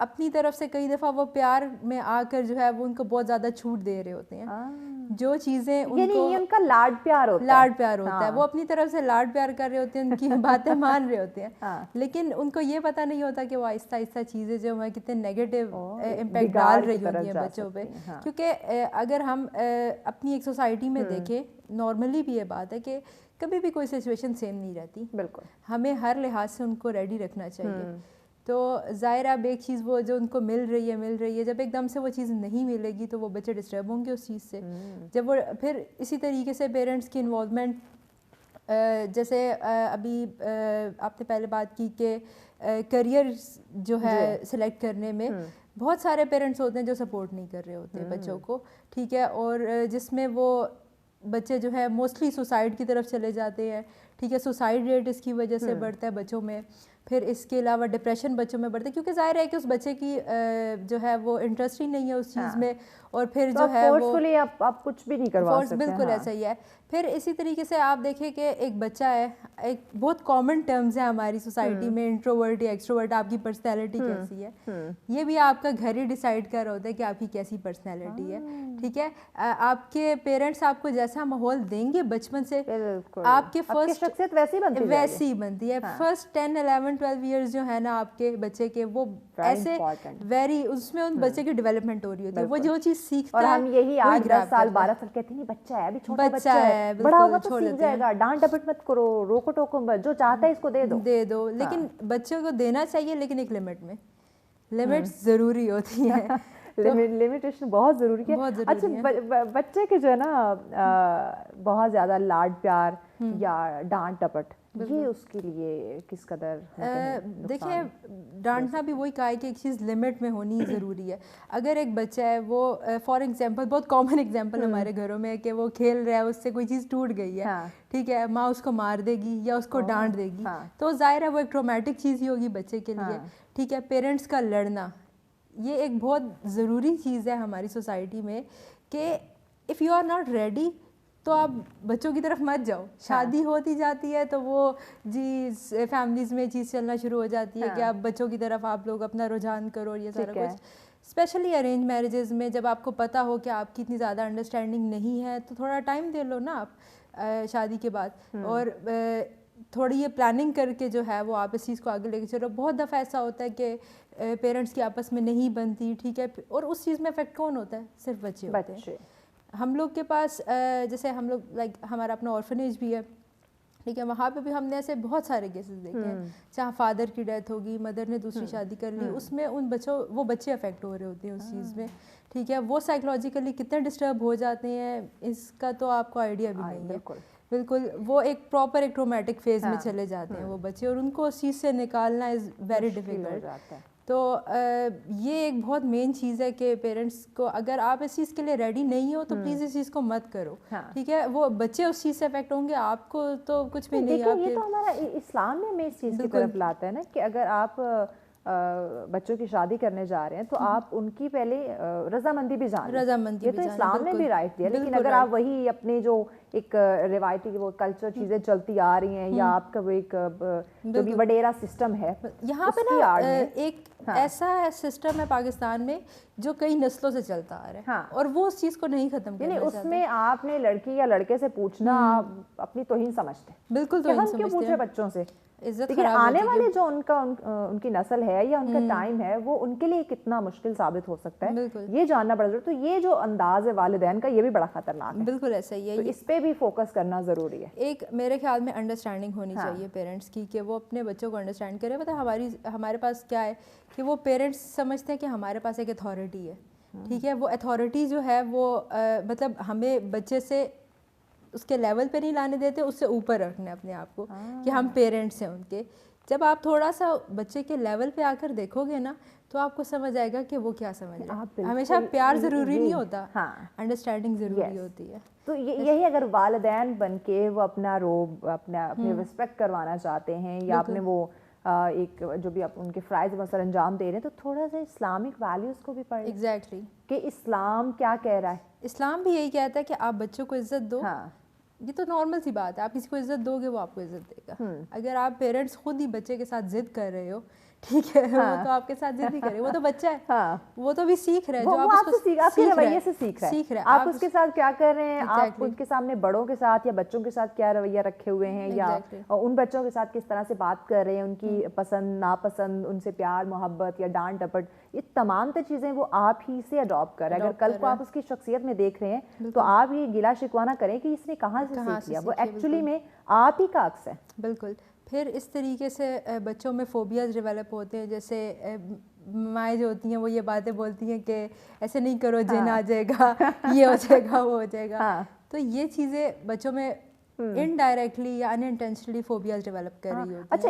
اپنی طرف سے کئی دفعہ وہ پیار میں آ کر جو ہے وہ ان کو بہت زیادہ چھوٹ دے رہے ہوتے ہیں, جو چیزیں ان کو ان کا لاڈ پیار ہوتا ہے, وہ اپنی طرف سے لاڈ پیار کر رہے ہوتے ہیں, ان کی باتیں مان رہے ہوتے ہیں, لیکن ان کو یہ پتہ نہیں ہوتا کہ وہ آہستہ آہستہ چیزیں جو ہیں کتنے نیگیٹو امپیکٹ ڈال رہی ہوتی ہیں بچوں پہ. کیونکہ اگر ہم اپنی ایک سوسائٹی میں دیکھیں, نارملی بھی یہ بات ہے کہ کبھی بھی کوئی سچویشن سیم نہیں رہتی, بالکل ہمیں ہر لحاظ سے ان کو ریڈی رکھنا چاہیے. تو ظاہر اب ایک چیز وہ جو ان کو مل رہی ہے, جب ایک دم سے وہ چیز نہیں ملے گی تو وہ بچے ڈسٹرب ہوں گے اس چیز سے. جب وہ پھر اسی طریقے سے پیرنٹس کی انوالومنٹ, جیسے ابھی آپ نے پہلے بات کی کہ کریئر جو ہے سلیکٹ کرنے میں بہت سارے پیرنٹس ہوتے ہیں جو سپورٹ نہیں کر رہے ہوتے بچوں کو, ٹھیک ہے, اور جس میں وہ بچے جو ہے موسٹلی سوسائڈ کی طرف چلے جاتے ہیں, ٹھیک ہے, سوسائڈ ریٹ اس کی وجہ سے بڑھتا ہے بچوں میں. پھر اس کے علاوہ ڈپریشن بچوں میں بڑھتا ہے, کیونکہ ظاہر ہے کہ اس بچے کی جو ہے وہ انٹرسٹ ہی نہیں ہے اس چیز میں, اور پھر جو ہے وہ فورسفلی آپ کچھ بھی نہیں کروا سکتے. بالکل ایسا ہی ہے. پھر اسی طریقے سے آپ دیکھیں کہ ایک بچہ ہے, ایک بہت کامن ٹرمز ہیں ہماری سوسائٹی میں, انٹروورٹ یا ایکسٹروورٹ, آپ کی پرسنالٹی کیسی ہے, یہ بھی آپ کا گھر ہی ڈیسائیڈ کر رہا ہوتا ہے کہ آپ کی کیسی پرسنالٹی ہے, ٹھیک ہے. آپ کے پیرنٹس آپ کو جیسا ماحول دیں گے بچپن سے, آپ کے فرسٹ شخصیت ویسی بنتی ہے. فرسٹ 10, 11, 12 ایئرز جو ہے نا آپ کے بچے کے, وہ ایسے ویری اس میں ان بچے کی ڈیولپمنٹ ہو رہی ہوتی ہے, وہ جو چیز سیکھتا ہے, اور ہم یہی 8, 10 سال 12 سال کہتے ہیں بچہ ہے, ابھی چھوٹا بچہ ہے, بڑا ہوگا تو سیکھ جائے گا, ڈانٹ ڈپٹ مت کرو, روکو ٹوکو مت, جو چاہتا ہے اس کو دے دو. لیکن بچوں کو دینا چاہیے, لیکن ایک لمٹ میں, لمٹس ضروری ہوتی ہیں, لمیٹیشن بہت ضروری ہے. اچھا, بچے کے جو ہے نا بہت زیادہ لاڈ پیار یا ڈانٹ ڈپٹ, یہ اس کے لیے کس قدر دیکھیں, ڈانٹنا بھی وہی کہا ہے کہ ایک چیز لمٹ میں ہونی ضروری ہے. اگر ایک بچہ ہے وہ فار ایگزامپل, بہت کامن ایگزامپل ہمارے گھروں میں ہے کہ وہ کھیل رہا ہے, اس سے کوئی چیز ٹوٹ گئی ہے, ٹھیک ہے, ماں اس کو مار دے گی یا اس کو ڈانٹ دے گی, تو ظاہر ہے وہ ایک ٹرومیٹک چیز ہی ہوگی بچے کے لیے, ٹھیک ہے. پیرنٹس کا لڑنا یہ ایک بہت ضروری چیز ہے ہماری سوسائٹی میں, کہ if you are not ready تو آپ بچوں کی طرف مت جاؤ. شادی ہوتی جاتی ہے تو وہ جی فیملیز میں چیز چلنا شروع ہو جاتی ہے کہ آپ بچوں کی طرف آپ لوگ اپنا رجحان کرو, یہ سارا کچھ. اسپیشلی ارینج میرجز میں جب آپ کو پتہ ہو کہ آپ کی اتنی زیادہ انڈرسٹینڈنگ نہیں ہے, تو تھوڑا ٹائم دے لو نا آپ شادی کے بعد, اور تھوڑی یہ پلاننگ کر کے جو ہے وہ آپ اس چیز کو آگے لے کے چلو. بہت دفعہ ایسا ہوتا ہے کہ پیرنٹس کی آپس میں نہیں بنتی, ٹھیک ہے, اور اس چیز میں افیکٹ کون ہوتا ہے, صرف بچے ہوتے ہیں. ہم لوگ کے پاس جیسے ہم لوگ لائک ہمارا اپنا آرفنیج بھی ہے, ٹھیک ہے, وہاں پہ بھی ہم نے ایسے بہت سارے کیسز دیکھے ہیں جہاں فادر کی ڈیتھ ہوگی, مدر نے دوسری شادی کر لی, اس میں ان بچوں وہ بچے افیکٹ ہو رہے ہوتے ہیں اس چیز میں, ٹھیک ہے. وہ سائیکولوجیکلی کتنے ڈسٹرب ہو جاتے ہیں اس کا تو آپ کو آئیڈیا بھی نہیں ہے. بالکل, وہ ایک پراپر ایک ٹرومیٹک فیز میں چلے جاتے ہیں وہ بچے, اور ان کو اس چیز سے نکالنا از ویری ڈیفیکلٹ. تو یہ ایک بہت مین چیز ہے کہ پیرنٹس کو, اگر آپ اس چیز کے لیے ریڈی نہیں ہو تو پلیز اس چیز کو مت کرو, ٹھیک ہے. وہ بچے اس چیز سے افیکٹ ہوں گے, آپ کو تو کچھ بھی نہیں. یہ تو ہمارا اسلام میں ہمیں اس چیز کی طرف لاتا ہے نا, کہ اگر آپ بچوں کی شادی کرنے جا رہے ہیں تو آپ ان کی پہلے رضامندی بھی جانیں, یہ تو اسلام نے بھی رائٹ دیا. لیکن اگر آپ وہی اپنے جو ایک روایتی وہ کلچر چیزیں چلتی آ رہی ہیں, یا آپ کا وہ ایک جو بھی وڈیرا سسٹم ہے, یہاں پہ نا ایک ایسا سسٹم ہے پاکستان میں جو کئی نسلوں سے چلتا آ رہا ہے, اور وہ اس چیز کو نہیں ختم کرنا چاہتا. اس میں آپ نے لڑکی یا لڑکے سے پوچھنا اپنی توہین سمجھتے ہیں. بالکل توہین سمجھتے ہیں. پوچھے بچوں سے, لیکن آنے والے جو ان کی نسل ہے یا ان کا ٹائم ہے, وہ ان کے لیے کتنا مشکل ثابت ہو سکتا ہے, یہ جاننا بڑا ضروری. تو یہ جو انداز ہے والدین کا, یہ بھی بڑا خطرناک ہے. بالکل ایسا ہی ہے, اس پہ بھی فوکس کرنا ضروری ہے. ایک میرے خیال میں انڈرسٹینڈنگ ہونی چاہیے پیرنٹس کی, کہ وہ اپنے بچوں کو انڈرسٹینڈ کریں. مطلب ہمارے پاس کیا ہے کہ وہ پیرنٹس سمجھتے ہیں کہ ہمارے پاس ایک اتھارٹی ہے, ٹھیک ہے. وہ اتھارٹی جو ہے وہ مطلب ہمیں بچے سے اس کے لیول پہ نہیں لانے دیتے, اس سے اوپر رکھنا اپنے آپ کو, کہ ہم پیرنٹس ہیں ان کے. جب آپ تھوڑا سا بچے کے لیول پہ آ کر دیکھو گے نا, تو آپ کو سمجھ آئے گا کہ وہ کیا سمجھ رہے ہیں. ہمیشہ پیار ضروری نہیں ہوتا, انڈرسٹینڈنگ ضروری ہوتی ہے. تو یہی اگر والدین بن کے وہ اپنا روب اپنے رسپیکٹ کروانا چاہتے ہیں, یا اپنے وہ ایک جو بھی ان کے فرائض مثلا انجام دے رہے ہیں, تو تھوڑا سا اسلامک ویلیوز کو بھی پڑھیں. ایگزیکٹلی, کہ اسلام کیا کہہ رہا ہے. اسلام بھی یہی کہتا ہے کہ آپ بچوں کو عزت دو. یہ تو نارمل سی بات ہے, آپ کسی کو عزت دو گے وہ آپ کو عزت دے گا. اگر آپ پیرنٹس خود ہی بچے کے ساتھ ضد کر رہے ہو, ٹھیک ہے, وہ تو آپ کے ساتھ ضد نہیں کرے, وہ تو بچہ ہے, ہاں وہ تو بھی سیکھ رہا ہے, وہ آپ سے آپ کے رویے سے سیکھ رہا ہے, آپ اس کے ساتھ کیا کر رہے ہیں, آپ ان کے سامنے بڑوں کے ساتھ یا بچوں کے ساتھ کیا رویہ رکھے ہوئے ہیں, یا ان بچوں کے ساتھ کس طرح سے بات کر رہے ہیں, ان کی پسند ناپسند, ان سے پیار محبت یا ڈانٹ ڈپٹ, یہ تمام تر چیزیں وہ آپ ہی سے اڈاپٹ کر رہے ہیں. اگر کل کو آپ اس کی شخصیت میں دیکھ رہے ہیں تو آپ یہ گلا شکوہ نہ کریں کہ اس نے کہاں سے سیکھ لیا, وہ ایکچولی میں آپ ہی کا عکس ہے. بالکل. پھر اس طریقے سے بچوں میں فوبیاز ڈیولپ ہوتے ہیں, جیسے مائیں جو ہوتی ہیں وہ یہ باتیں بولتی ہیں کہ ایسے نہیں کرو جن آ جائے گا, یہ ہو جائے گا, وہ ہو جائے گا. تو یہ چیزیں بچوں میں انڈائریکٹلی یا انٹینشنلی فوبیاز ڈیولپ کر رہی ہوتی ہیں. اچھا,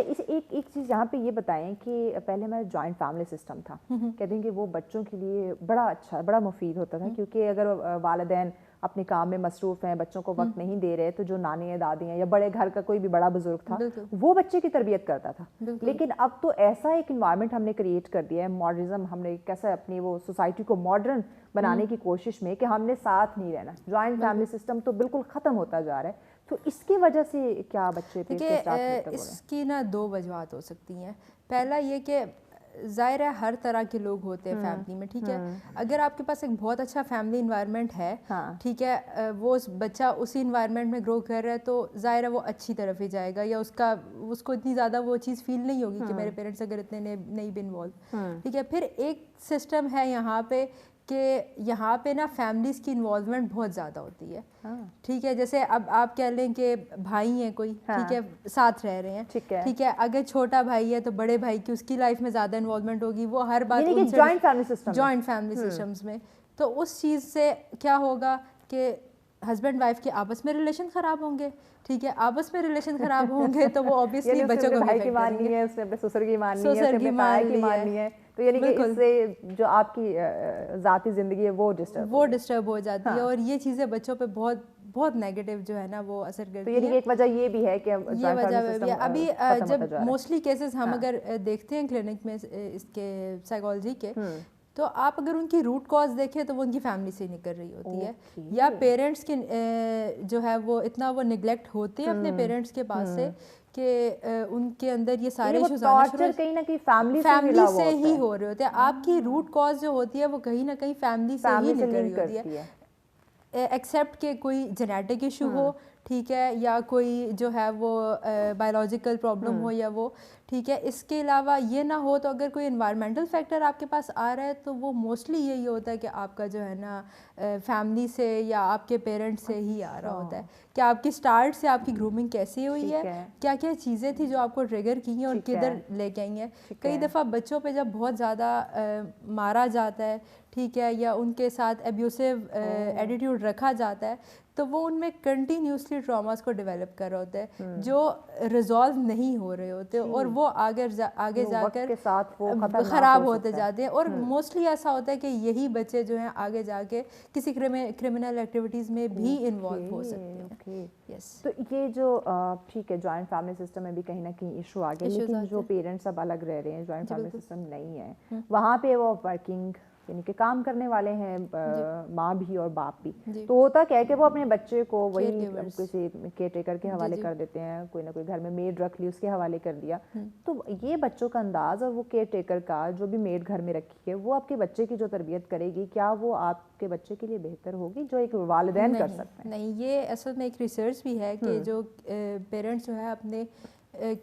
ایک چیز یہاں پہ یہ بتائیں کہ پہلے ہمارا جوائنٹ فیملی سسٹم تھا, کہتے ہیں کہ وہ بچوں کے لیے بڑا اچھا بڑا مفید ہوتا تھا, کیونکہ اگر والدین اپنے کام میں مصروف ہیں, بچوں کو وقت نہیں دے رہے, تو جو نانی ہیں دادی ہیں یا بڑے گھر کا کوئی بھی بڑا بزرگ تھا وہ بچے کی تربیت کرتا تھا. لیکن اب تو ایسا ایک انوائرمنٹ ہم نے کریٹ کر دیا ہے, ماڈرنزم, ہم نے کیسا اپنی وہ سوسائٹی کو ماڈرن بنانے کی کوشش میں کہ ہم نے ساتھ نہیں رہنا, جوائنٹ فیملی سسٹم تو بالکل ختم ہوتا جا رہا ہے. تو اس کی وجہ سے کیا بچے پہ اس کی نا دو وجوہات ہو سکتی ہیں. پہلا یہ کہ ظاہر ہے ہر طرح کے لوگ ہوتے ہیں فیملی میں, ٹھیک ہے, اگر آپ کے پاس ایک بہت اچھا فیملی انوائرمنٹ ہے, ٹھیک ہے, وہ بچہ اسی انوائرمنٹ میں گرو کر رہا ہے تو ظاہر ہے وہ اچھی طرف ہی جائے گا, یا اس کو اتنی زیادہ وہ چیز فیل نہیں ہوگی کہ میرے پیرنٹس اگر اتنے نہیں بھی انوالو, ٹھیک ہے. پھر ایک سسٹم ہے یہاں پہ کہ یہاں پہ نا فیملیز کی انوالومنٹ بہت زیادہ ہوتی ہے, ٹھیک ہے. جیسے اب آپ کہہ لیں کہ بھائی ہیں کوئی, ٹھیک ہے, ساتھ رہ رہے ہیں, ٹھیک ہے, اگر چھوٹا بھائی ہے تو بڑے بھائی کی اس کی لائف میں زیادہ انوالومنٹ ہوگی, وہ ہر بات جوائنٹ فیملی سسٹمز میں. تو اس چیز سے کیا ہوگا کہ ہسبینڈ وائف کے آپس میں ریلیشن خراب ہوں گے, ٹھیک ہے, آپس میں ریلیشن خراب ہوں گے تو وہ اوبیسلی بچوں کو بھائی کی ماننی ہے, اس نے اپنے سسر کی ماننی ہے, اس نے اپنے تایا کی ماننی ہے, تو یعنی کہ اس سے جو آپ کی ذاتی زندگی ہے وہ ڈسٹرب ہو جاتی ہے, اور یہ چیزیں بچوں پہ بہت نیگیٹو جو ہے نا وہ اثر کرتی ہے. تو یعنی ایک وجہ یہ بھی ہے کہ یہ وجہ بھی ہے. ابھی جب موسٹلی کیسز ہم اگر دیکھتے ہیں کلینک میں اس کے سائیکالوجی کے, تو آپ اگر ان کی روٹ کاز دیکھیں تو وہ ان کی فیملی سے نکل رہی ہوتی ہے, یا پیرنٹس کے جو ہے وہ اتنا وہ نگلیکٹ ہوتے ہیں اپنے پیرنٹس کے پاس سے کہ ان کے اندر یہ سارے ایشوز آنا کہیں نہ کہیں فیملی سے ہی ہو رہے ہوتے ہیں. آپ کی روٹ کاز جو ہوتی ہے وہ کہیں نہ کہیں فیملی سے ہی نکل رہی ہوتی ہے, ایکسیپٹ کہ کوئی جینیٹک ایشو ہو, ٹھیک ہے, یا کوئی جو ہے وہ بایولوجیکل پرابلم ہو یا وہ, ٹھیک ہے. اس کے علاوہ یہ نہ ہو تو اگر کوئی انوائرمنٹل فیکٹر آپ کے پاس آ رہا ہے تو وہ موسٹلی یہی ہوتا ہے کہ آپ کا جو ہے نا فیملی سے یا آپ کے پیرنٹس سے ہی آ رہا ہوتا ہے, کہ آپ کی اسٹارٹ سے آپ کی گرومنگ کیسی ہوئی ہے, کیا کیا چیزیں تھی جو آپ کو ٹریگر کی ہیں اور کدھر لے کے آئی ہیں. کئی دفعہ بچوں پہ جب بہت زیادہ مارا جاتا ہے, ٹھیک ہے, یا ان کے ساتھ ایبیوسو ایٹیٹیوڈ رکھا جاتا ہے, تو وہ ان میں کنٹینیوسلی ٹراماز کو ڈیولپ کر رہے ہوتے ہیں جو ریزالو نہیں ہو رہے ہوتے, اور وہ آگے جا کر خراب ہوتے جاتے ہیں. اور موسٹلی ایسا ہوتا ہے کہ یہی بچے جو ہیں آگے جا کے کسی کرمنل ایکٹیویٹیز میں بھی انوالو ہو سکتے ہیں. تو یہ جو ٹھیک ہے جوائنٹ فیملی سسٹم میں بھی کہیں نہ کہیں ایشو آ گئے, لیکن جو پیرنٹس اب الگ رہ رہے ہیں, جوائنٹ فیملی سسٹم نہیں ہے, وہاں پہ وہ ورکنگ یعنی کہ کام کرنے والے ہیں, ماں بھی اور باپ بھی, تو ہوتا کیا ہے کہ وہ اپنے بچے کو وہی کسی کیئر ٹیکر کے حوالے کر دیتے ہیں, کوئی نہ کوئی گھر میں میڈ رکھ لی اس کے حوالے کر دیا. تو یہ بچوں کا انداز اور وہ کیئر ٹیکر کا جو بھی میڈ گھر میں رکھی ہے وہ آپ کے بچے کی جو تربیت کرے گی, کیا وہ آپ کے بچے کے لیے بہتر ہوگی جو ایک والدین کر سکتے ہیں؟ نہیں, یہ اصل میں ایک ریسرچ بھی ہے کہ جو پیرنٹس جو ہے اپنے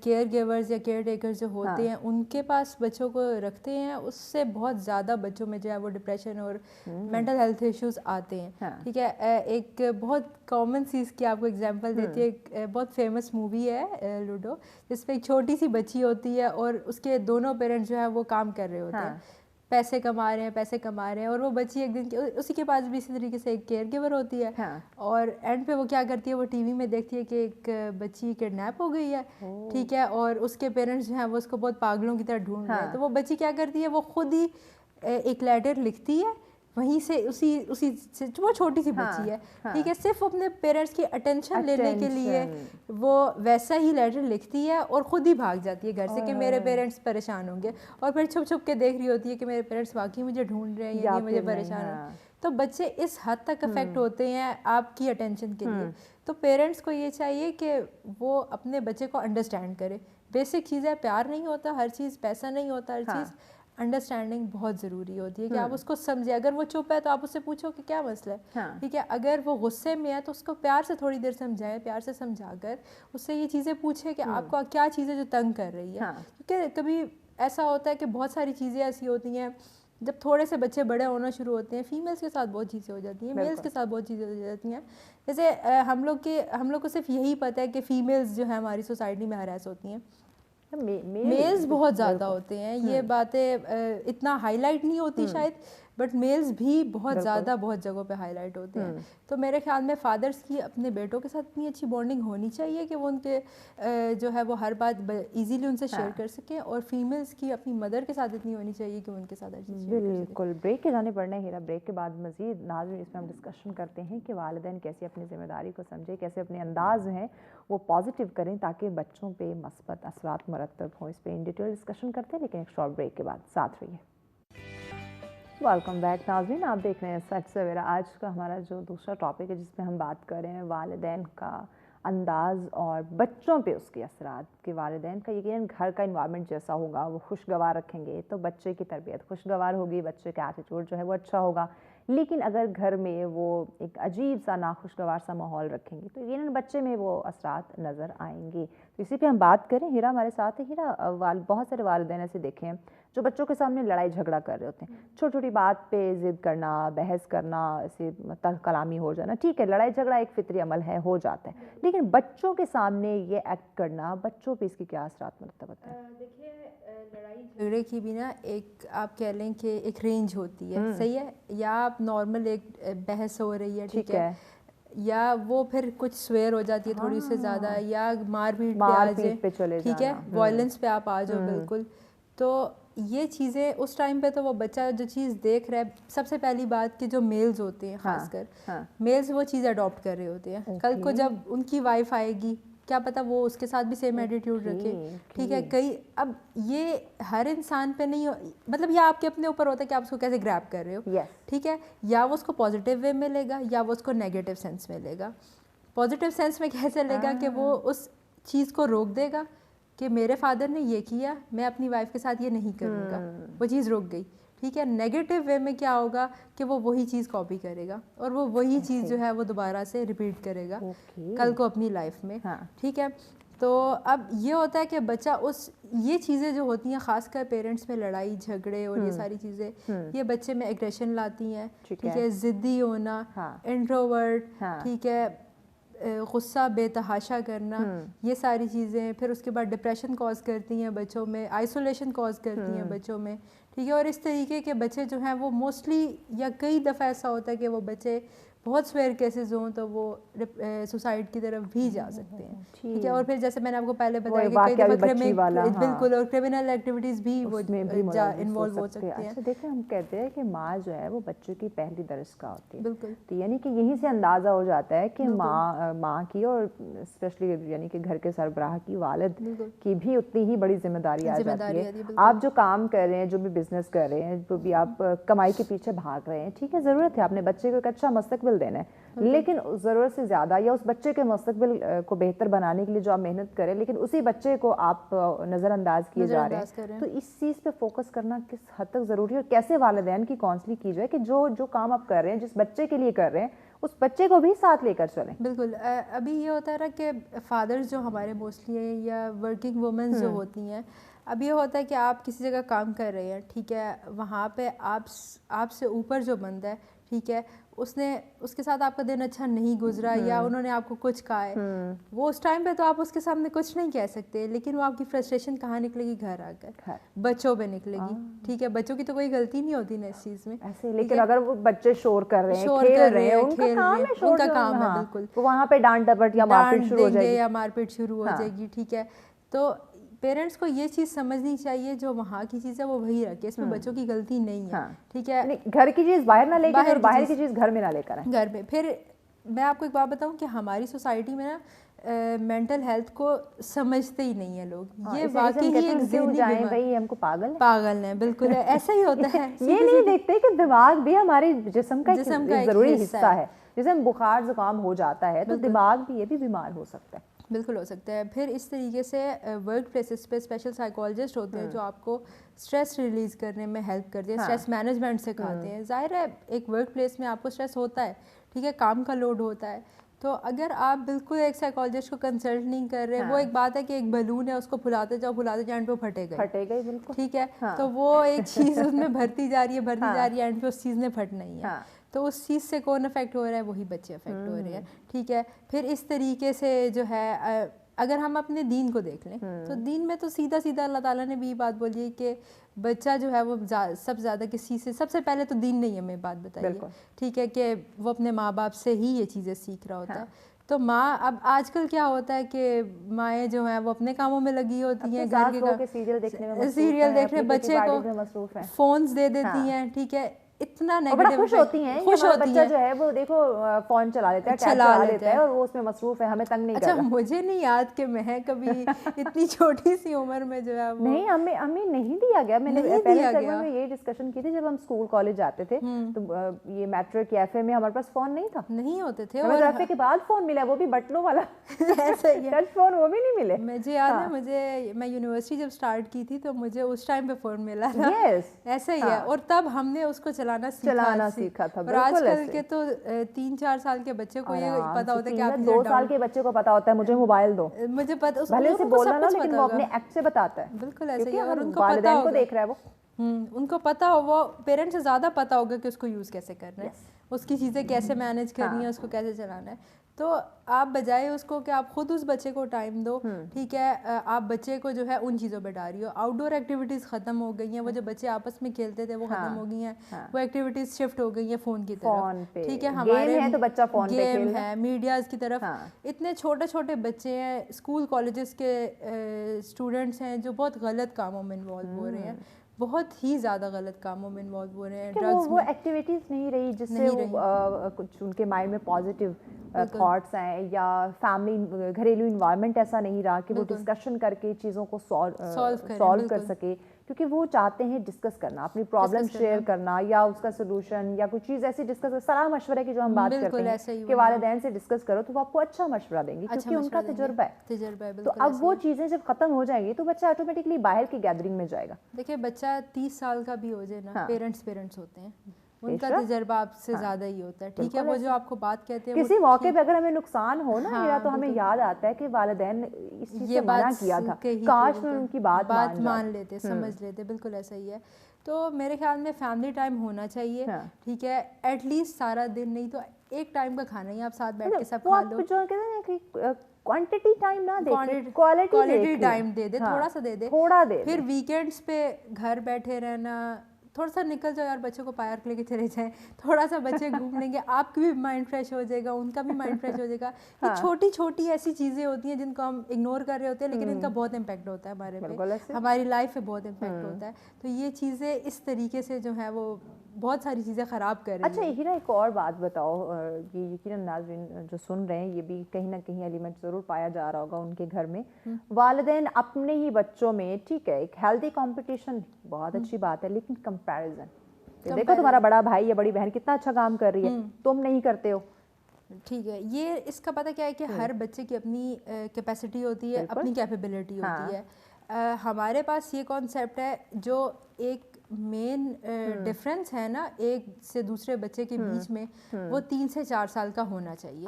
کیئر گیورز یا کیئر ٹیکرز جو ہوتے ہیں ان کے پاس بچوں کو رکھتے ہیں, اس سے بہت زیادہ بچوں میں جو ہے وہ ڈپریشن اور مینٹل ہیلتھ ایشوز آتے ہیں, ٹھیک ہے. ایک بہت کامن چیز کی آپ کو ایگزامپل دیتی ہے, ایک بہت فیمس مووی ہے لوڈو, جس پہ ایک چھوٹی سی بچی ہوتی ہے اور اس کے دونوں پیرنٹس جو ہے وہ کام کر رہے ہوتے ہیں, پیسے کما رہے ہیں, اور وہ بچی ایک دن اسی کے پاس بھی اسی طریقے سے ایک کیئر گیور ہوتی ہے, اور اینڈ پہ وہ کیا کرتی ہے, وہ ٹی وی میں دیکھتی ہے کہ ایک بچی کڈنیپ ہو گئی ہے, ٹھیک ہے, اور اس کے پیرنٹس جو ہیں وہ اس کو بہت پاگلوں کی طرح ڈھونڈ رہے ہیں. تو وہ بچی کیا کرتی ہے, وہ خود ہی ایک لیٹر لکھتی ہے وہیں سے اسی سے, وہ چھوٹی سی بچی ہے, ٹھیک ہے, صرف اپنے پیرنٹس کی اٹینشن لینے کے لیے وہ ویسا ہی لیٹر لکھتی ہے اور خود ہی بھاگ جاتی ہے گھر سے کہ میرے پیرنٹس پریشان ہوں گے, اور پھر چھپ چھپ کے دیکھ رہی ہوتی ہے کہ میرے پیرنٹس واقعی مجھے ڈھونڈ رہے ہیں یا یہ مجھے پریشان ہیں. تو بچے اس حد تک افیکٹ ہوتے ہیں آپ کی اٹینشن کے لیے. تو پیرنٹس کو یہ چاہیے کہ وہ اپنے بچے کو انڈرسٹینڈ کرے, بیسک چیزیں پیار نہیں ہوتا ہر چیز, پیسہ نہیں ہوتا ہر چیز, انڈرسٹینڈنگ بہت ضروری ہوتی ہے کہ آپ اس کو سمجھیں. اگر وہ چپ ہے تو آپ اس سے پوچھو کہ کیا مسئلہ ہے, ٹھیک ہے. اگر وہ غصے میں ہے تو اس کو پیار سے تھوڑی دیر سمجھائیں, پیار سے سمجھا کر اس سے یہ چیزیں پوچھیں کہ آپ کو کیا چیز ہے جو تنگ کر رہی ہے. کیونکہ کبھی ایسا ہوتا ہے کہ بہت ساری چیزیں ایسی ہوتی ہیں جب تھوڑے سے بچے بڑے ہونا شروع ہوتے ہیں, فیمیلز کے ساتھ بہت چیزیں ہو جاتی ہیں, میلز کے ساتھ بہت چیزیں ہو جاتی ہیں. جیسے ہم لوگ کو صرف یہی پتہ ہے کہ فیمیلز جو ہیں ہماری سوسائٹی میں ہراس ہوتی ہیں, میلز بہت زیادہ ہوتے ہیں. یہ باتیں اتنا ہائی لائٹ نہیں ہوتی شاید, بٹ میلز بھی بہت زیادہ بہت جگہوں پہ ہائی لائٹ ہوتے ہیں. تو میرے خیال میں فادرس کی اپنے بیٹوں کے ساتھ اتنی اچھی بانڈنگ ہونی چاہیے کہ وہ ان کے جو ہے وہ ہر بات ایزیلی ان سے شیئر کر سکیں, اور فیمیلز کی اپنی مدر کے ساتھ اتنی ہونی چاہیے کہ ان کے ساتھ ہر چیز شیئر کر سکیں. بالکل. بریک کے جانے پڑنا ہے ہیرا, بریک کے بعد مزید ناظرین اس میں ہم ڈسکشن کرتے ہیں کہ والدین کیسے اپنی ذمہ داری کو سمجھیں, کیسے اپنے انداز ہیں وہ پازیٹیو کریں تاکہ بچوں پہ مثبت اثرات مرتب ہوں. اس پہ ان ڈیٹیل ڈسکشن کرتے ہیں لیکن ایک شارٹ بریک کے بعد ساتھ رہیے. ویلکم بیک ناظرین, آپ دیکھ رہے ہیں سچ سویرا. آج کا ہمارا جو دوسرا ٹاپک ہے جس پہ ہم بات کر رہے ہیں والدین کا انداز اور بچوں پہ اس کے اثرات. کہ والدین کا یقیناً گھر کا انوائرمنٹ جیسا ہوگا وہ خوشگوار رکھیں گے تو بچے کی تربیت خوشگوار ہوگی, بچے کا ایٹیٹیوڈ جو ہے وہ اچھا ہوگا. لیکن اگر گھر میں وہ ایک عجیب سا ناخوشگوار سا ماحول رکھیں گے تو یقیناً بچے میں وہ اثرات نظر آئیں گے. تو اسی پہ ہم بات کریں. ہیرا ہمارے ساتھ ہے. ہیرا, بہت سارے والدین ایسے دیکھے ہیں جو بچوں کے سامنے لڑائی جھگڑا کر رہے ہوتے ہیں, چھوٹی چھوٹی بات پہ ضد کرنا, بحث کرنا, ایسے تلخ کلامی ہو جانا. ٹھیک ہے, لڑائی جھگڑا ایک فطری عمل ہے, ہو جاتا ہے, لیکن بچوں کے سامنے یہ ایکٹ کرنا, بچوں پہ اس کی کیا اثرات مرتب ہوتے ہیں؟ دیکھیے, لڑائی جھگڑے کی بھی نا ایک آپ کہہ لیں کہ ایک رینج ہوتی ہے, صحیح ہے, یا آپ نارمل ایک بحث ہو رہی ہے, ٹھیک ہے, یا وہ پھر کچھ سویر ہو جاتی ہے تھوڑی سے زیادہ, یا مار پیٹ پہ آ جائے, ٹھیک ہے, وائلنس پہ آپ آ جاؤ بالکل. تو یہ چیزیں اس ٹائم پہ تو وہ بچہ جو چیز دیکھ رہا ہے, سب سے پہلی بات کہ جو میلز ہوتے ہیں خاص کر میلز وہ چیز اڈاپٹ کر رہے ہوتے ہیں. کل کو جب ان کی وائف آئے گی کیا پتا وہ اس کے ساتھ بھی سیم ایٹیٹیوڈ رکھے, ٹھیک ہے. کئی اب یہ ہر انسان پہ نہیں, مطلب یہ آپ کے اپنے اوپر ہوتا ہے کہ آپ اس کو کیسے گریب کر رہے ہو, ٹھیک ہے. یا وہ اس کو پازیٹیو وے میں لے گا یا وہ اس کو نیگیٹو سینس میں لے گا. پازیٹیو سینس میں کیسے لے گا کہ وہ اس چیز کو روک دے گا کہ میرے فادر نے یہ کیا, میں اپنی وائف کے ساتھ یہ نہیں کروں گا, وہ چیز رک گئی, ٹھیک ہے. نیگیٹو وے میں کیا ہوگا کہ وہ وہی چیز کاپی کرے گا اور وہ وہی چیز جو ہے وہ دوبارہ سے ریپیٹ کرے گا کل کو اپنی لائف میں, ٹھیک ہے. تو اب یہ ہوتا ہے کہ بچہ یہ چیزیں جو ہوتی ہیں خاص کر پیرنٹس میں لڑائی جھگڑے اور یہ ساری چیزیں, یہ بچے میں ایگریشن لاتی ہیں, ٹھیک ہے, ضدی ہونا, انٹروورٹ, ٹھیک ہے, غصہ بے تحاشا کرنا, یہ ساری چیزیں. پھر اس کے بعد ڈپریشن کاز کرتی ہیں بچوں میں, آئسولیشن کاز کرتی ہیں بچوں میں, ٹھیک ہے. اور اس طریقے کے بچے جو ہیں وہ موسٹلی یا کئی دفعہ ایسا ہوتا ہے کہ وہ بچے بہت سویئر کیسز ہوں تو وہ سوسائڈ کی طرف بھی جا سکتے ہیں, ٹھیک ہے. اور پھر جیسے میں نے آپ کو پہلے بتایا کہ کئی دفعہ بالکل اور کرمنل ایکٹیویٹیز بھی وہ انوالو ہو سکتے ہیں. اچھا دیکھیں, ہم کہتے ہیں کہ ماں جو ہے وہ بچوں کی پہلی درس کا ہوتی ہے, بالکل. تو یعنی کہ یہیں سے اندازہ ہو جاتا ہے کہ ماں کی اور اسپیشلی یعنی کہ گھر کے سربراہ کی, والد کی بھی اتنی ہی بڑی ذمہ داری آ جاتی ہے. آپ جو کام کر رہے ہیں, جو بھی بزنس کر رہے ہیں, جو بھی آپ کمائی کے پیچھے بھاگ رہے ہیں, ٹھیک ہے, ضرورت ہے اپنے بچے کو ایک اچھا مستقبل دینا ہے, لیکن ضرورت سے زیادہ یا اس بچے کے مستقبل کو بہتر بنانے کے لیے جو آپ محنت کریں لیکن اسی بچے کو آپ نظر انداز کیے جا رہے ہیں, تو اس چیز پہ فوکس کرنا کس حد تک ضروری ہے اور کیسے والدین کی کاؤنسلنگ کی جائے کہ جو کام آپ کر رہے ہیں جس بچے کے لیے کر رہے ہیں اس بچے کو بھی ساتھ لے کر چلیں. بالکل. ابھی یہ ہوتا ہے نا کہ فادرز جو ہمارے موسٹلی ہیں یا ورکنگ وومنز جو ہوتی ہیں, اب یہ ہوتا ہے کہ آپ کسی جگہ کام کر رہے ہیں, ٹھیک ہے, وہاں پہ آپ سے اوپر جو بندہ ہے, ٹھیک ہے, اس کے ساتھ آپ کا دن اچھا نہیں گزرا یا انہوں نے آپ کو کچھ کہا ہے, وہ اس ٹائم پہ تو آپ اس کے سامنے کچھ نہیں کہہ سکتے, لیکن وہ آپ کی فرسٹریشن کہاں نکلے گی, گھر آ کر بچوں پہ نکلے گی, ٹھیک ہے. بچوں کی تو کوئی غلطی نہیں ہوتی نا اس چیز میں, لیکن اگر وہ بچے شور کر رہے ہیں, ان کا کام ہے, بالکل, وہاں پہ ڈانٹ ڈپٹ یا مار پیٹ شروع ہو جائے گی, ٹھیک ہے. تو پیرنٹس کو یہ چیز سمجھنی چاہیے جو وہاں کی چیز ہے وہ وہی رکھے, اس میں بچوں کی غلطی نہیں ہے, ٹھیک ہے. گھر کی چیز باہر نہ لے کر اور باہر کی چیز گھر میں نہ لے کر آئیں. گھر میں پھر میں آپ کو ایک بات بتاؤں کہ ہماری سوسائٹی میں نا مینٹل ہیلتھ کو سمجھتے ہی نہیں ہیں لوگ, یہ واقعی ہی ایک ذہنی بھائی ہم کو پاگل ہیں, بالکل ایسا ہی ہوتا ہے. یہ نہیں دیکھتے کہ دماغ بھی ہمارے جسم کا ایک ضروری حصہ ہے. جیسے بخار زکام ہو جاتا ہے تو دماغ بھی یہ بھی بیمار ہو سکتا ہے. بالکل ہو سکتا ہے. پھر اس طریقے سے ورک پلیسز پہ اسپیشل سائیکالوجسٹ ہوتے ہیں جو آپ کو اسٹریس ریلیز کرنے میں ہیلپ کرتے ہیں, اسٹریس مینجمنٹ سکھاتے ہیں. ظاہر ہے ایک ورک پلیس میں آپ کو اسٹریس ہوتا ہے, ٹھیک ہے, کام کا لوڈ ہوتا ہے, تو اگر آپ بالکل ایک سائیکالوجسٹ کو کنسلٹ نہیں کر رہے, وہ ایک بات ہے کہ ایک بلون ہے, اس کو پھلاتے جاؤ اینڈ پہ پھٹے گئے, بالکل ٹھیک ہے, تو وہ ایک چیز اس میں بھرتی جا رہی ہے اینڈ پہ اس چیز نے پھٹنا ہی ہے. تو اس چیز سے کون افیکٹ ہو رہا ہے, وہی بچے افیکٹ ہو رہے ہیں, ٹھیک ہے. پھر اس طریقے سے جو ہے اگر ہم اپنے دین کو دیکھ لیں تو دین میں تو سیدھا سیدھا اللہ تعالیٰ نے بھی یہ بات بولی ہے کہ بچہ جو ہے وہ سب سے زیادہ کس چیز سے, سب سے پہلے تو دین نے ہمیں بات بتائی ہے, ٹھیک ہے, کہ وہ اپنے ماں باپ سے ہی یہ چیزیں سیکھ رہا ہوتا ہے. تو ماں, اب آج کل کیا ہوتا ہے کہ مائیں جو ہیں وہ اپنے کاموں میں لگی ہوتی ہیں, گھر کے سیریل دیکھنے, بچے کو فونز دے دیتی ہیں, ٹھیک ہے, اتنا نیگیٹو خوش ہوتی ہیں, خوش ہوتی ہے جو ہے وہ دیکھو فون چلا لیتا ہے, چلا لیتا ہے اور وہ اس میں مصروف ہے, ہمیں تنگ نہیں کر رہا. اچھا, مجھے نہیں یاد کہ میں کبھی اتنی چھوٹی سی عمر میں جو ہے وہ نہیں, ہمیں نہیں دیا گیا. میں نے پہلے سیگمنٹ میں یہ ڈسکشن کی تھی جب ہم اسکول کالج جاتے تھے تو یہ میٹرو کیفے میں ہمارے پاس فون نہیں تھا, نہیں ہوتے تھے, اور کیفے کے بعد فون ملا, وہ بھی بٹنوں والا ایسا ہی ٹچ فون, وہ بھی نہیں ملے. مجھے یاد ہے, میں یونیورسٹی جب اسٹارٹ کی تھی تو مجھے اس ٹائم پہ فون ملا تھا, ایسا ہی ہے, اور تب ہم نے اس کو چلانا سیکھا تھا. اور آج کل کے تو 3-4 سال کے بچے کو یہ پتا ہوتا ہے کہ آپ 2 سال کے بچے کو پتا ہوتا ہے مجھے موبائل دو, مجھے پتا, بھلے اسے بولنا نہ, لیکن وہ اپنے ایکٹ سے بتاتا ہے. بالکل ایسا ہی ہے, اور ان کو والدین کو دیکھ رہا ہے, وہ ان کو پتا ہو, وہ پیرنٹس سے زیادہ پتا ہوگا کہ اس کو یوز کیسے کرنا ہے, اس کی چیزیں کیسے مینیج کرنی ہے, اس کو کیسے چلانا ہے. تو آپ بجائے اس کو کہ آپ خود اس بچے کو ٹائم دو, ٹھیک ہے, آپ بچے کو جو ہے ان چیزوں پہ ڈالی ہو. آؤٹ ڈور ایکٹیویٹیز ختم ہو گئی ہیں, وہ جو بچے آپس میں کھیلتے تھے وہ ختم ہو گئی ہیں, وہ ایکٹیویٹیز شفٹ ہو گئی ہیں فون کی طرف, ٹھیک ہے. ہمارے گیم ہے, میڈیاز کی طرف, اتنے چھوٹے چھوٹے بچے ہیں, اسکول کالجز کے اسٹوڈنٹس ہیں جو بہت غلط کاموں میں انوالو ہو رہے ہیں, بہت ہی زیادہ غلط کاموں میں انوالو ہو رہے ہیں. ڈرگس وہ ایکٹیویٹیز نہیں رہی جس سے کچھ ان کے مائنڈ میں پازیٹیو تھاٹس ہیں, یا فیملی گھریلو انوائرمنٹ ایسا نہیں رہا کہ وہ ڈسکشن کر کے چیزوں کو سالو کر سکے, کیونکہ وہ چاہتے ہیں ڈسکس کرنا, اپنی پرابلم شیئر کرنا, یا اس کا سولوشن یا کوئی چیز ایسی ڈسکس, صلاح مشورے کی جو ہم بات کرتے ہیں کہ والدین سے ڈسکس کرو تو وہ آپ کو اچھا مشورہ دیں گے کیونکہ ان کا تجربہ ہے. تو اب وہ چیزیں جب ختم ہو جائیں گی تو بچہ آٹومیٹکلی باہر کی گیدرنگ میں جائے گا. دیکھیے, بچہ 30 سال کا بھی ہو جائے نا, پیرنٹس ہوتے ہیں, ان کا تجربہ آپ سے زیادہ ہی ہوتا ہے, ٹھیک ہے. وہ جو آپ کو بات کہتے ہیں, کسی موقع پہ اگر ہمیں نقصان ہو نا تو ہمیں یاد آتا ہے کہ والدین اس چیز سے منع کیا تھا, کاش میں ان کی بات مان لیتے, سمجھ لیتے. بالکل ایسا ہی ہے. تو میرے خیال میں فیملی ٹائم ہونا چاہیے, ٹھیک ہے, ایٹ لیسٹ سارا دن نہیں تو ایک ٹائم کا کھانا ہی آپ ساتھ بیٹھ کے سب کھا لو. جو کہتے ہیں کہ کوانٹٹی ٹائم نہ دے, کوالٹی ٹائم دے دے, تھوڑا سا دے دے, تھوڑا دے. پھر ویکینڈس پہ گھر بیٹھے رہنا, تھوڑا سا نکل جاؤ یار, بچوں کو پارک لے کے چلے جائیں, تھوڑا سا بچے گھوم لیں گے, آپ کی بھی مائنڈ فریش ہو جائے گا, ان کا بھی مائنڈ فریش ہو جائے گا. یہ چھوٹی چھوٹی ایسی چیزیں ہوتی ہیں جن کو ہم اگنور کر رہے ہوتے ہیں, لیکن ان کا بہت امپیکٹ ہوتا ہے ہمارے پہ, ہماری لائف پہ بہت امپیکٹ ہوتا ہے. تو یہ چیزیں اس طریقے سے جو ہے وہ بہت ساری چیزیں خراب کر رہی ہیں. اچھا ہیرا, ایک اور بات بتاؤ, یہ یقیناً ناظرین جو سن رہے ہیں یہ بھی کہیں نہ کہیں ایلیمنٹ ضرور پایا جا رہا ہوگا ان کے گھر میں, والدین اپنے ہی بچوں میں, ٹھیک ہے, ایک ہیلدی کمپٹیشن بہت اچھی بات ہے, لیکن کمپیریزن, دیکھو تمہارا بڑا بھائی یا بڑی بہن کتنا اچھا کام کر رہی ہے, تم نہیں کرتے ہو, ٹھیک ہے. یہ اس کا پتہ کیا ہے کہ ہر بچے کی اپنی کیپیسٹی ہوتی ہے, اپنی کیپیبلٹی ہوتی ہے. ہمارے پاس یہ کانسیپٹ ہے, جو ایک مین ڈفرینس ہے نا ایک سے دوسرے بچے کے بیچ میں, وہ 3 سے 4 سال کا ہونا چاہیے,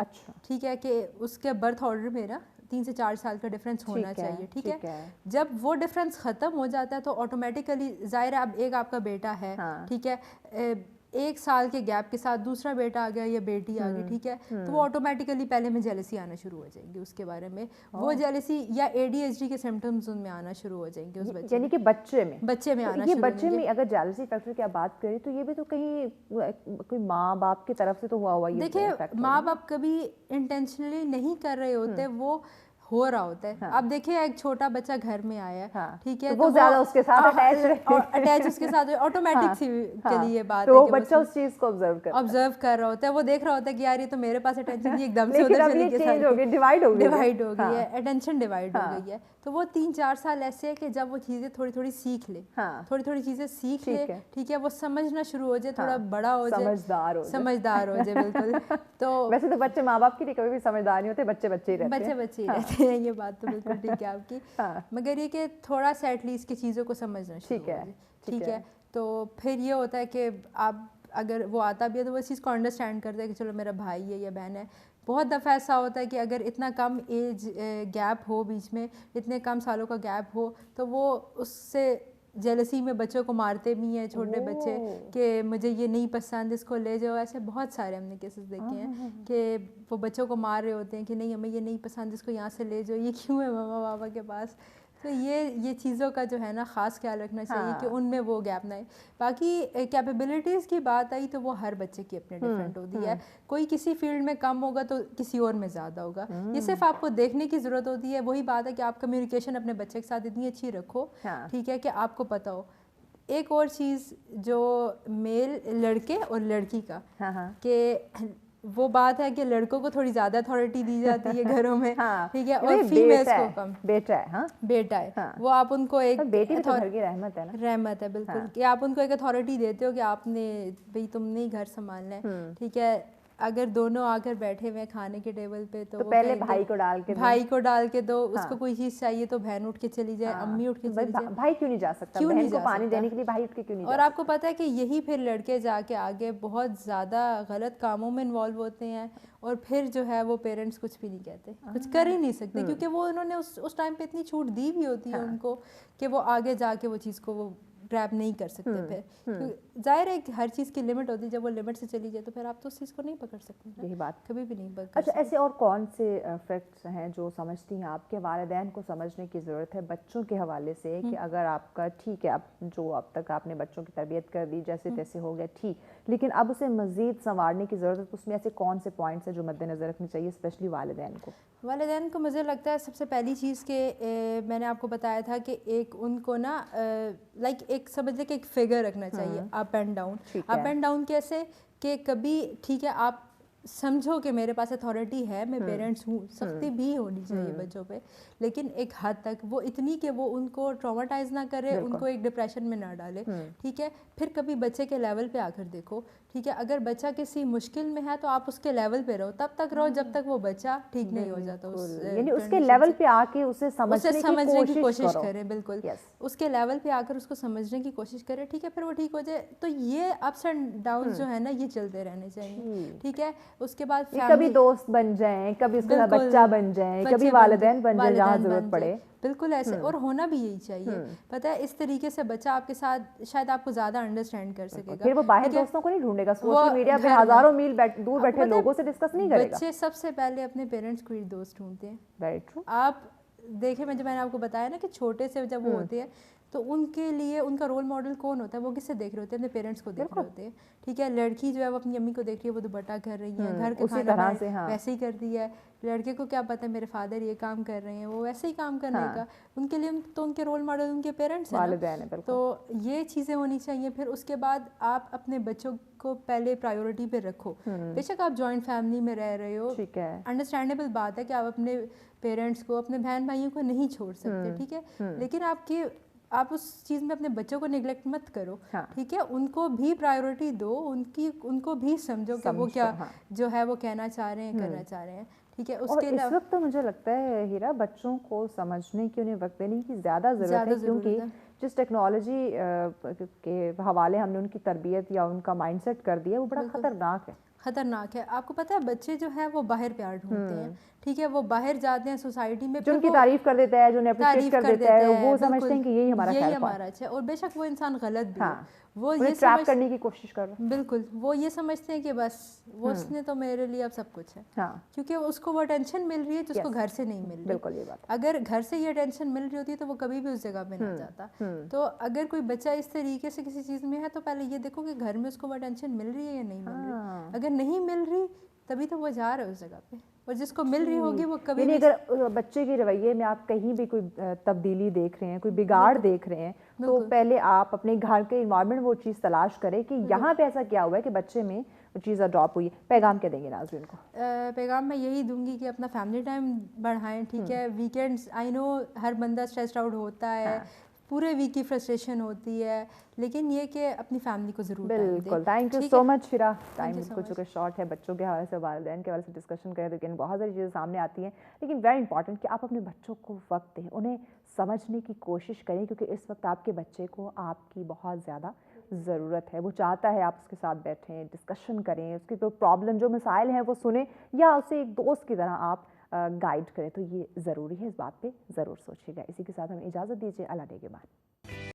ٹھیک ہے, کہ اس کے برتھ آرڈر میں نا 3 سے 4 سال کا ڈفرینس ہونا چاہیے, ٹھیک ہے. جب وہ ڈفرینس ختم ہو جاتا ہے تو آٹومیٹیکلی ظاہر ہے, اب ایک آپ کا بیٹا ہے, ٹھیک ہے, 1 سال کے گیپ کے ساتھ دوسرا بیٹا آ گیا یا بیٹی آ گئی, ٹھیک ہے, تو وہ آٹومیٹیکلی پہلے میں جیلسی آنا شروع ہو جائیں گی اس کے بارے میں, وہ جیلسی یا ADHD کے سمپٹمز ان میں آنا شروع ہو جائیں گے اس بچے, یعنی کہ بچے میں آنا شروع ہو جائیں گے. بچے میں اگر جیلسی فیکٹر کی آپ بات کریں تو یہ بھی تو کہیں کوئی ماں باپ کی طرف سے تو ہوا یہ. دیکھیں, ماں باپ کبھی انٹینشنلی نہیں کر رہے ہوتے, وہ ہو رہا ہوتا ہے. اب دیکھیں, ایک چھوٹا بچہ گھر میں آیا, ٹھیک ہے, وہ زیادہ اس کے ساتھ اٹیچ اس کے ساتھ آٹومیٹک سی کے لیے بات ہے, وہ بچہ اس چیز کو آبزرو کر رہا ہوتا ہے, وہ دیکھ رہا ہوتا ہے کہ یار یہ تو میرے پاس اٹینشن نہیں, ایک دم سے ادھر چلی گئی, ڈیوائڈ ہو گئی ہے, اٹینشن ڈیوائڈ ہو گئی ہے. تو وہ 3-4 سال ایسے ہے کہ جب وہ چیزیں تھوڑی تھوڑی سیکھ لے, تھوڑی تھوڑی چیزیں سیکھ لے, ٹھیک ہے, وہ سمجھنا شروع ہو جائے, تھوڑا بڑا ہو جائے, سمجھدار ہو جائے. بالکل. تو ویسے تو بچے ماں باپ کے لیے کبھی بھی سمجھدار نہیں ہوتے, بچے ہی رہتے ہیں. بچے ہی رہتے چاہتے ہیں, یہ بات تو بالکل ٹھیک ہے آپ کی, مگر یہ کہ تھوڑا سا ایٹ لیسٹ کی چیزوں کو سمجھنا ٹھیک ہے, ٹھیک ہے. تو پھر یہ ہوتا ہے کہ آپ اگر وہ آتا بھی ہے تو وہ اس چیز کو انڈرسٹینڈ کرتا ہے کہ چلو میرا بھائی ہے یا بہن ہے. بہت دفعہ ایسا ہوتا ہے کہ اگر اتنا کم ایج گیپ ہو بیچ میں, اتنے کم سالوں کا گیپ ہو, تو وہ اس سے جیلسی میں بچوں کو مارتے بھی ہیں چھوٹے بچے کہ مجھے یہ نہیں پسند, اس کو لے جاؤ. ایسے بہت سارے ہم نے کیسز دیکھے ہیں کہ وہ بچوں کو مار رہے ہوتے ہیں کہ نہیں ہمیں یہ نہیں پسند, اس کو یہاں سے لے جاؤ, یہ کیوں ہے ماما پاپا کے پاس. تو یہ چیزوں کا جو ہے نا خاص خیال رکھنا چاہیے کہ ان میں وہ گیپ نہ آئے. باقی کیپیبلٹیز کی بات آئی تو وہ ہر بچے کی اپنی ڈفرینٹ ہوتی ہے. کوئی کسی فیلڈ میں کم ہوگا تو کسی اور میں زیادہ ہوگا. یہ صرف آپ کو دیکھنے کی ضرورت ہوتی ہے. وہی بات ہے کہ آپ کمیونیکیشن اپنے بچے کے ساتھ اتنی اچھی رکھو, ٹھیک ہے, کہ آپ کو پتہ ہو. ایک اور چیز جو میل لڑکے اور لڑکی کا, کہ وہ بات ہے کہ لڑکوں کو تھوڑی زیادہ اتھارٹی دی جاتی ہے گھروں میں, ٹھیک ہے, اور فیمیلز کو کم. بیٹا ہے, وہ آپ ان کو ایک بیٹی بھی تو گھر کی رحمت ہے نا. رحمت ہے بالکل, کہ آپ ان کو ایک اتھارٹی دیتے ہو کہ آپ نے بھئی تم نے ہی گھر سنبھالنا ہے, ٹھیک ہے. اگر دونوں آ کر بیٹھے ہوئے کھانے کے ٹیبل پہ تو پہلے بھائی کو ڈال کے دو, اس کو کوئی چیز چاہیے تو بہن اٹھ کے چلی جائے, امی اٹھ کے چلی جائے. بھائی کیوں نہیں جا سکتا بہن کو پانی دینے کے لیے, بھائی اٹھ کے کیوں نہیں جا سکتا. اور آپ کو پتہ ہے کہ یہی پھر لڑکے جا کے آگے بہت زیادہ غلط کاموں میں انوالو ہوتے ہیں, اور پھر جو ہے وہ پیرنٹس کچھ بھی نہیں کہتے, کچھ کر ہی نہیں سکتے, کیونکہ وہ انہوں نے اس ٹائم پہ اتنی چھوٹ دی بھی ہوتی ہے ان کو کہ وہ آگے جا کے وہ چیز کو وہ ٹریپ نہیں کر سکتے. پھر ظاہر ہے کہ ہر چیز کی لمٹ ہوتی ہے, جب وہ لمٹ سے چلی جائے تو پھر آپ تو اس چیز کو نہیں پکڑ سکتے. یہی بات کبھی بھی نہیں پکڑ سکتے. اچھا, ایسے اور کون سے فیکٹس ہیں جو سمجھتی ہیں آپ کے والدین کو سمجھنے کی ضرورت ہے بچوں کے حوالے سے, کہ اگر آپ کا ٹھیک ہے اب جو اب تک آپ نے بچوں کی تربیت کر دی جیسے تیسے ہو گیا ٹھیک, لیکن اب اسے مزید سنوارنے کی ضرورت ہے, اس میں ایسے کون سے پوائنٹس ہیں جو مد نظر رکھنی چاہیے اسپیشلی والدین کو؟ والدین کو مجھے لگتا ہے سب سے پہلی چیز کہ میں نے آپ کو بتایا تھا کہ ایک ان کو نا لائک ایک سمجھ لیں کہ ایک فگر رکھنا چاہیے, up and down. Up and down کیسے, کہ کبھی ٹھیک ہے آپ سمجھو کہ میرے پاس اتھارٹی ہے, میں پیرنٹس ہوں, سختی بھی ہونی چاہیے بچوں پہ, لیکن ایک حد تک, وہ اتنی کہ وہ ان کو ٹراماٹائز نہ کرے, ان کو ایک ڈپریشن میں نہ ڈالے, ٹھیک ہے. پھر کبھی بچے کے لیول پہ آ کر دیکھو, ٹھیک ہے, اگر بچہ کسی مشکل میں ہے تو آپ اس کے لیول پہ رہو, تب تک رہو جب تک وہ بچہ ٹھیک نہیں ہو جاتا, یعنی اس کے لیول پہ آ کے اسے سمجھنے کی کوشش کرے. بالکل, اس کے لیول پہ آ کر اس کو سمجھنے کی کوشش کرے, ٹھیک ہے, پھر وہ ٹھیک ہو جائے. تو یہ اپس اینڈ ڈاؤن جو ہے نا یہ چلتے رہنے چاہیے, ٹھیک ہے. اس کے بعد کبھی دوست بن جائیں, کبھی اس کا بچہ بن جائیں, کبھی والدین بن جائیں جہاں ضرورت پڑے. بالکل ایسے, اور ہونا بھی یہی چاہیے. پتہ ہے اس طریقے سے بچہ آپ کے ساتھ شاید آپ کو زیادہ انڈرسٹینڈ کر سکے گا. پھر وہ باہر دوستوں کو نہیں ڈھونڈے گا, سوشل میڈیا پہ ہزاروں میل دور بیٹھے لوگوں سے ڈسکس نہیں کرے گا. بچے سب سے پہلے اپنے پیرنٹس کو ہی دوست ڈھونڈتے ہیں. Very true. آپ دیکھیں, میں نے آپ کو بتایا نا کہ چھوٹے سے جب وہ ہوتے ہیں تو ان کے لیے ان کا رول ماڈل کون ہوتا ہے, وہ کس سے دیکھ رہے ہوتے ہیں, اپنے پیرنٹس کو دیکھ رہے ہوتے ہیں, ٹھیک ہے. لڑکی جو ہے وہ اپنی امی کو دیکھ رہی ہے, وہ دوپٹہ کر رہی ہے, گھر کا کھانا ویسے ہی کرتی ہے. لڑکے کو کیا پتہ ہے میرے فادر یہ کام کر رہے ہیں, وہ ویسے ہی کام کرنے کا. ان کے لیے تو ان کے رول ماڈل ان کے پیرنٹس ہیں. تو یہ چیزیں ہونی چاہیے. پھر اس کے بعد آپ اپنے بچوں کو پہلے پرائیورٹی پہ رکھو. بے شک آپ جوائنٹ فیملی میں رہ رہے ہو, انڈرسٹینڈیبل بات ہے کہ آپ اپنے پیرنٹس کو, اپنے بہن بھائیوں کو نہیں چھوڑ سکتے, ٹھیک ہے, لیکن آپ اس چیز میں اپنے بچوں کو نگلیکٹ مت کرو, ٹھیک ہے. ان کو بھی پرائیورٹی دو, ان کو بھی سمجھو کہ وہ کیا جو ہے وہ کہنا چاہ رہے ہیں, کرنا چاہ رہے ہیں, ٹھیک ہے. اور اس وقت تو مجھے لگتا ہے ہیرا بچوں کو سمجھنے کی, انہیں وقت دینے کی زیادہ ضرورت ہے, کیونکہ جس ٹیکنالوجی کے حوالے ہم نے ان کی تربیت یا ان کا مائنڈ سیٹ کر دیا وہ بڑا خطرناک ہے. آپ کو پتہ ہے بچے جو ہیں وہ باہر پیار ڈھونڈتے ہیں, ٹھیک ہے. وہ باہر جاتے ہیں سوسائٹی میں, جو ان کی تعریف کر دیتا ہے, جو انہیں اپریشیٹ کر دیتا ہے, وہ سمجھتے ہیں کہ یہی ہمارا اچھا. اور بے شک وہ انسان غلط بھی ہے, وہ یہ ٹریپ کرنے کی کوشش کر رہا ہے. بالکل, وہ یہ سمجھتے ہیں کہ بس وہ اس نے تو میرے لیے اب سب کچھ ہے, کیونکہ اس کو وہ اٹینشن مل رہی ہے جس کو گھر سے نہیں مل رہی. بالکل یہ بات. اگر گھر سے یہ اٹینشن مل رہی ہوتی ہے تو وہ کبھی بھی اس جگہ پہ نہ جاتا. تو اگر کوئی بچہ اس طریقے سے کسی چیز میں ہے تو پہلے یہ دیکھو کہ گھر میں اس کو وہ اٹینشن مل رہی ہے یا نہیں مل رہی. اگر نہیں مل رہی تبھی تو وہ جا رہا ہے اس جگہ پہ, اور جس کو مل رہی ہوگی وہ کبھی بھی. اگر بچے کے رویے میں آپ کہیں بھی کوئی تبدیلی دیکھ رہے ہیں, کوئی بگاڑ دیکھ رہے ہیں, تو پہلے آپ اپنے گھر کے انوائرمنٹ وہ چیز تلاش کریں کہ یہاں پہ ایسا کیا ہوا ہے کہ بچے میں وہ چیز اڈاپٹ ہوئی. پیغام کیا دیں گے ناظرین کو؟ پیغام میں یہی دوں گی کہ اپنا فیملی ٹائم بڑھائیں, ٹھیک ہے. ویکینڈس, آئی نو ہر بندہ اسٹریسڈ آؤٹ ہوتا ہے, پورے ویک کی فرسٹریشن ہوتی ہے، لیکن یہ کہ اپنی فیملی کو ضرور ٹائم دیں. بالکل. Thank you so much Shira. Time بالکل چونکہ شارٹ ہے، بچوں کے حوالے سے والدین کے حوالے سے ڈسکشن کریں لیکن بہت ساری چیزیں سامنے آتی ہیں، لیکن ویری امپورٹنٹ کہ آپ اپنے بچوں کو وقت دیں، انہیں سمجھنے کی کوشش کریں، کیونکہ اس وقت آپ کے بچے کو آپ کی بہت زیادہ ضرورت ہے. وہ چاہتا ہے آپ اس کے ساتھ بیٹھیں، ڈسکشن کریں، اس کی جو پرابلم جو مسائل ہیں وہ سنیں، یا اسے ایک دوست کی طرح آپ گائیڈ کریں. تو یہ ضروری ہے، اس بات پہ ضرور سوچیے گا. اسی کے ساتھ ہمیں اجازت دیجیے. اللہ نے کے بعد.